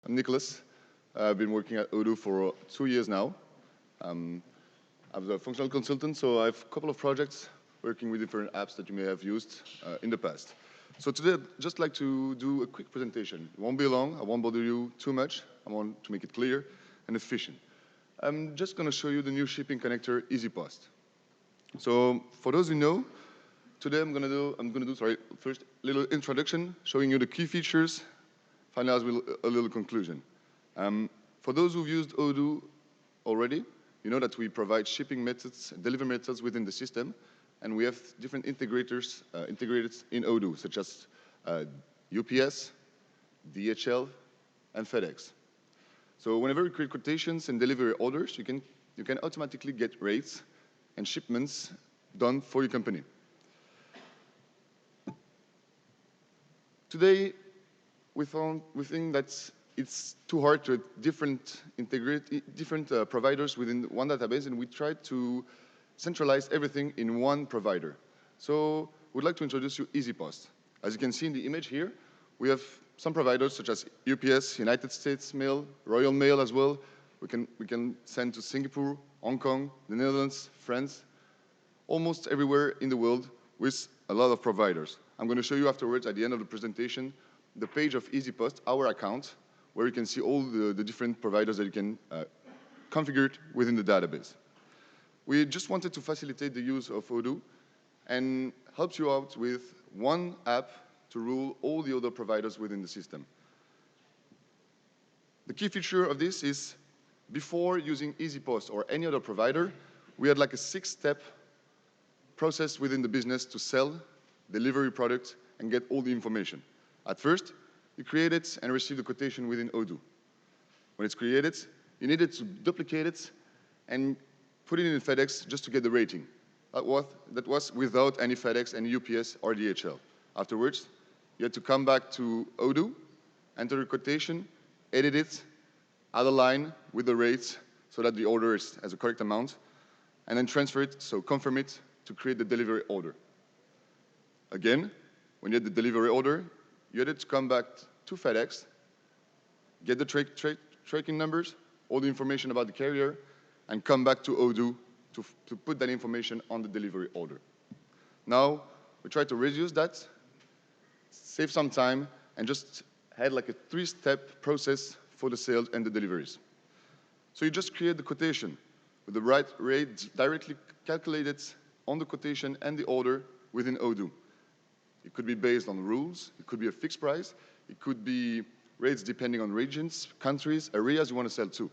I'm Nicolas. I've been working at Odoo for 2 years now. I'm a functional consultant, so I have a couple of projects working with different apps that you may have used in the past. So today, I'd just like to do a quick presentation. It won't be long. I won't bother you too much. I want to make it clear and efficient. I'm just going to show you the new shipping connector, Easypost. So for those who know, today I'm going to do first a little introduction, showing you the key features, finalize with a little conclusion. For those who've used Odoo already, you know that we provide shipping methods, delivery methods within the system, and we have different integrators integrated in Odoo, such as UPS, DHL, and FedEx. So whenever you create quotations and delivery orders, you can automatically get rates and shipments done for your company. Today, we think that it's too hard to integrate different providers within one database, and we tried to centralize everything in one provider. So we'd like to introduce you Easypost. As you can see in the image here, we have some providers such as UPS, United States Mail, Royal Mail as well. We can send to Singapore, Hong Kong, the Netherlands, France, almost everywhere in the world with a lot of providers. I'm going to show you afterwards, at the end of the presentation, the page of Easypost, our account, where you can see all the different providers that you can configure within the database. We just wanted to facilitate the use of Odoo and help you out with one app to rule all the other providers within the system. The key feature of this is, before using Easypost or any other provider, we had like a 6-step process within the business to sell, deliver your product, and get all the information. At first, you create it and receive the quotation within Odoo. When it's created, you needed to duplicate it and put it in FedEx just to get the rating. That was without any FedEx, any UPS, or DHL. Afterwards, you had to come back to Odoo, enter the quotation, edit it, add a line with the rates so that the order has a correct amount, and then transfer it, so confirm it, to create the delivery order. Again, when you had the delivery order, you had to come back to FedEx, get the tracking numbers, all the information about the carrier, and come back to Odoo to put that information on the delivery order. Now, we try to reduce that, save some time, and just had like a 3-step process for the sales and the deliveries. So you just create the quotation with the right rate directly calculated on the quotation and the order within Odoo. It could be based on rules, it could be a fixed price, it could be rates depending on regions, countries, areas you want to sell to.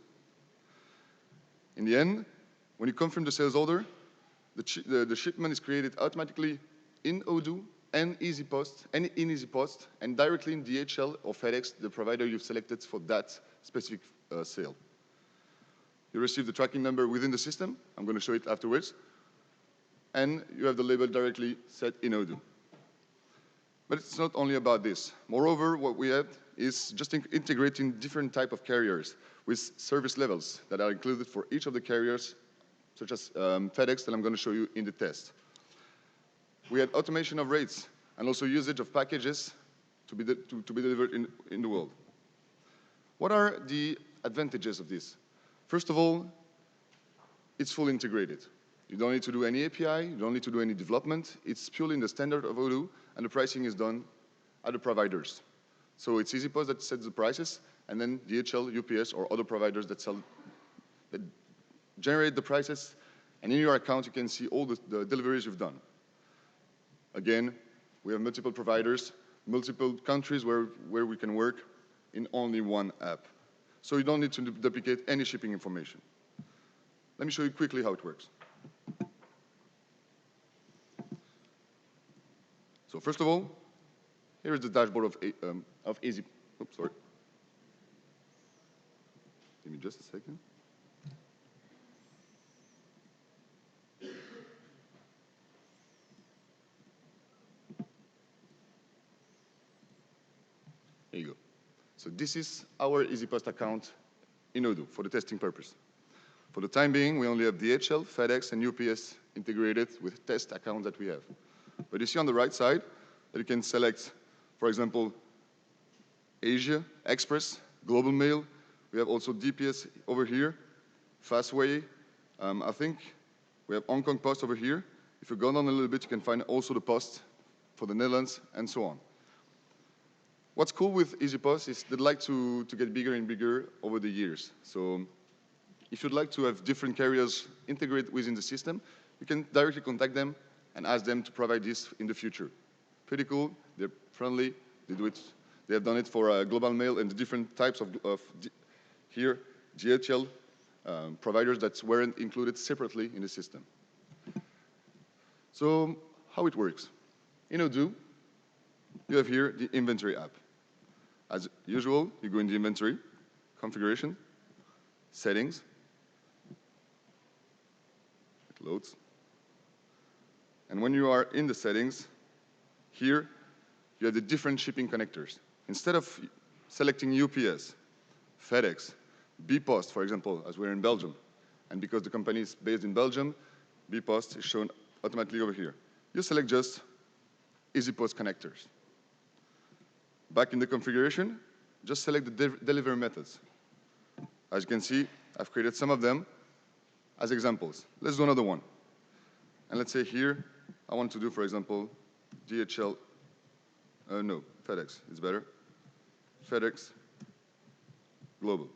In the end, when you confirm the sales order, the shipment is created automatically in Odoo and Easypost, and in Easypost, and directly in DHL or FedEx, the provider you've selected for that specific sale. You receive the tracking number within the system. I'm going to show it afterwards. And you have the label directly set in Odoo. But it's not only about this. Moreover, what we have is just integrating different type of carriers with service levels that are included for each of the carriers, such as FedEx, that I'm going to show you in the test. We had automation of rates and also usage of packages to be delivered in the world. What are the advantages of this? First of all, it's fully integrated. You don't need to do any API, you don't need to do any development. It's purely in the standard of Odoo, and the pricing is done at the providers. So it's Easypost that sets the prices, and then DHL, UPS, or other providers that generate the prices, and in your account you can see all the deliveries you've done. Again, we have multiple providers, multiple countries where we can work in only one app. So you don't need to duplicate any shipping information. Let me show you quickly how it works. So first of all, here is the dashboard of Easy. Oops, sorry. Give me just a second. Here you go. So this is our Easypost account in Odoo for the testing purpose. For the time being, we only have DHL, FedEx, and UPS integrated with test accounts that we have. But you see on the right side that you can select, for example, Asia, Express, global mail. We have also DPS over here, Fastway. I think we have Hong Kong Post over here. If you go down a little bit, you can find also the post for the Netherlands and so on. What's cool with Easypost is they'd like to get bigger and bigger over the years. So if you'd like to have different carriers integrated within the system, you can directly contact them and ask them to provide this in the future. Pretty cool. They're friendly. They do it. They have done it for global mail and the different types of here, DHL providers that weren't included separately in the system. So how it works. In Odoo, you have here the inventory app. As usual, you go in the inventory, configuration, settings, it loads. And when you are in the settings, here you have the different shipping connectors. Instead of selecting UPS, FedEx, Bpost, for example, as we're in Belgium, and because the company is based in Belgium, Bpost is shown automatically over here. You select just Easypost connectors. Back in the configuration, just select the delivery methods. As you can see, I've created some of them as examples. Let's do another one. And let's say here, I want to do, for example, DHL, no, FedEx, it's better. FedEx Global.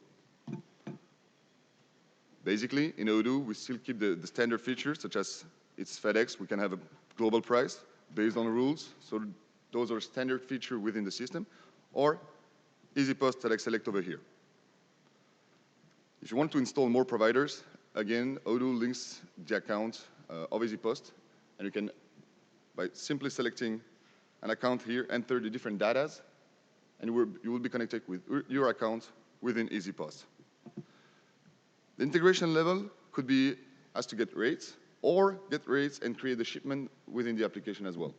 Basically, in Odoo, we still keep the standard features, such as it's FedEx, we can have a global price based on the rules. So those are standard features within the system, or Easypost that I select over here. If you want to install more providers, again, Odoo links the account of Easypost, and you can, by simply selecting an account here, enter the different datas, and you will be connected with your account within Easypost. The integration level could be as to get rates, or get rates and create the shipment within the application as well.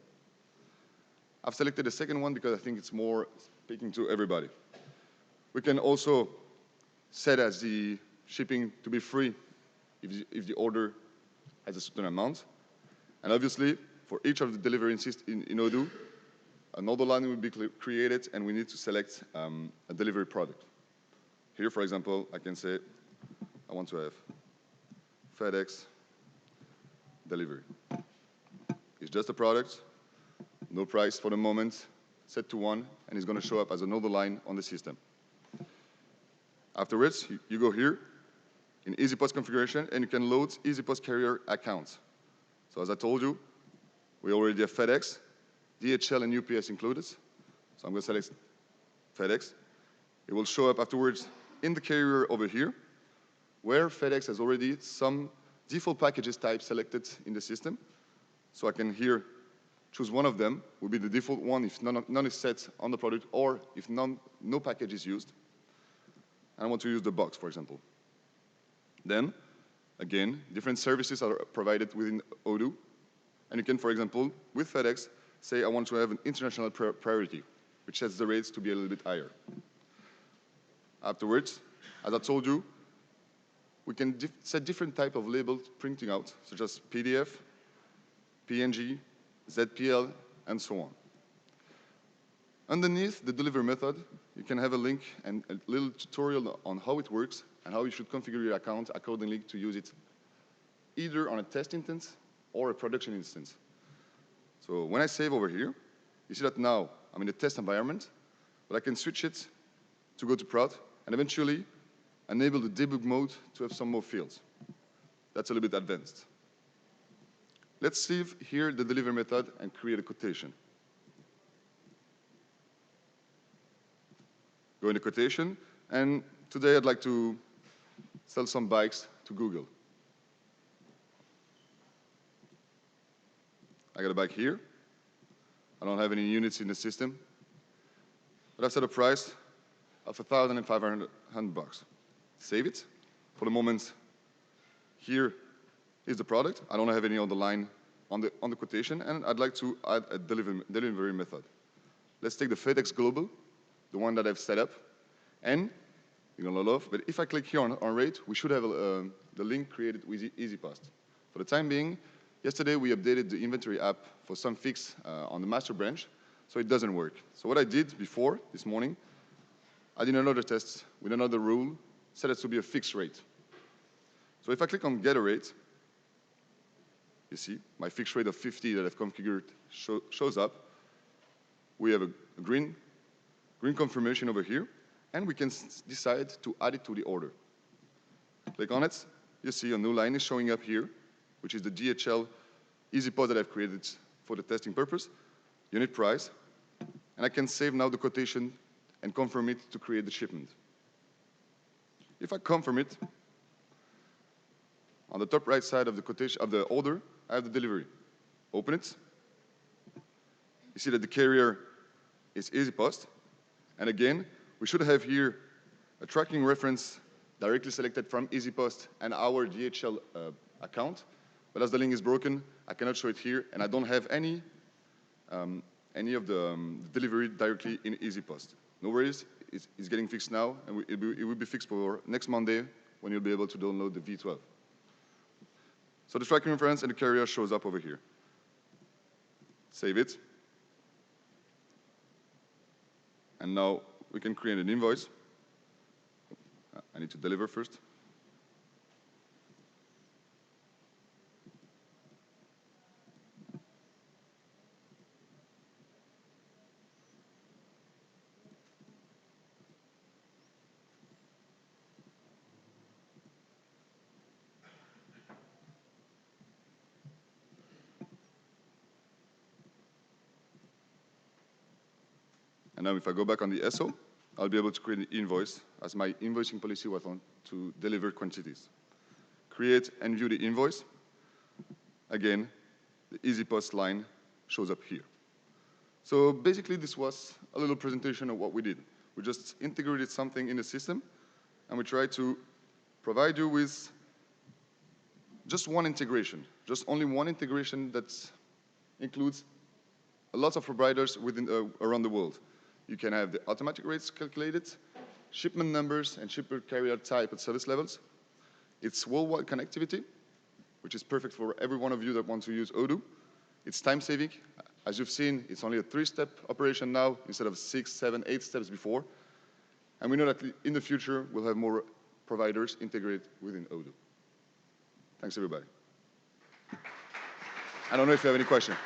I've selected the second one because I think it's more speaking to everybody. We can also set as the shipping to be free if the order has a certain amount. And obviously, for each of the delivery in Odoo, another line will be created, and we need to select a delivery product. Here, for example, I can say, I want to have FedEx delivery. It's just a product, no price for the moment, set to 1, and it's going to show up as another line on the system. Afterwards, you go here in Easypost configuration, and you can load Easypost carrier accounts. So as I told you, we already have FedEx, DHL, and UPS included. So I'm going to select FedEx. It will show up afterwards in the carrier over here, where FedEx has already some default packages type selected in the system. So I can here choose one of them, will be the default one if none is set on the product, or if no package is used. And I want to use the box, for example. Then, again, different services are provided within Odoo. And you can, for example, with FedEx, say I want to have an international priority, which sets the rates to be a little bit higher. Afterwards, as I told you, we can set different type of labels printing out, such as PDF, PNG, ZPL, and so on. Underneath the delivery method, you can have a link and a little tutorial on how it works and how you should configure your account accordingly to use it either on a test instance or a production instance. So when I save over here, you see that now I'm in a test environment, but I can switch it to go to prod and eventually enable the debug mode to have some more fields. That's a little bit advanced. Let's save here the delivery method and create a quotation. Go into quotation, and today I'd like to sell some bikes to Google. I got a bike here. I don't have any units in the system, but I've set a price of $1,500. Save it. For the moment, here is the product. I don't have any other line on the quotation, and I'd like to add a delivery method. Let's take the FedEx Global, the one that I've set up, and you're gonna love, but if I click here on rate, we should have the link created with Easypost. For the time being, yesterday we updated the inventory app for some fix on the master branch, so it doesn't work. So what I did before, this morning, adding another test with another rule, set it to be a fixed rate. So if I click on get a rate, you see my fixed rate of 50 that I've configured shows up. We have a green confirmation over here, and we can decide to add it to the order. Click on it, you see a new line is showing up here, which is the DHL Easypost that I've created for the testing purpose, unit price, and I can save now the quotation and confirm it to create the shipment. If I confirm it, on the top right side of the quotation of the order, I have the delivery. Open it. You see that the carrier is Easypost. And again, we should have here a tracking reference directly selected from Easypost and our DHL account. But as the link is broken, I cannot show it here, and I don't have any of the delivery directly in Easypost. No worries, it's getting fixed now, and it will be fixed for next Monday when you'll be able to download the V12. So the tracking reference and the carrier shows up over here. Save it. And now we can create an invoice. I need to deliver first. And now if I go back on the SO, I'll be able to create an invoice as my invoicing policy was on to deliver quantities. Create and view the invoice. Again, the Easypost line shows up here. So basically this was a little presentation of what we did. We just integrated something in the system, and we tried to provide you with just one integration, just only one integration that includes a lot of providers around the world. You can have the automatic rates calculated, shipment numbers, and shipper carrier type at service levels. It's worldwide connectivity, which is perfect for every one of you that wants to use Odoo. It's time-saving. As you've seen, it's only a 3-step operation now instead of 6, 7, 8 steps before. And we know that in the future, we'll have more providers integrated within Odoo. Thanks, everybody. I don't know if you have any questions.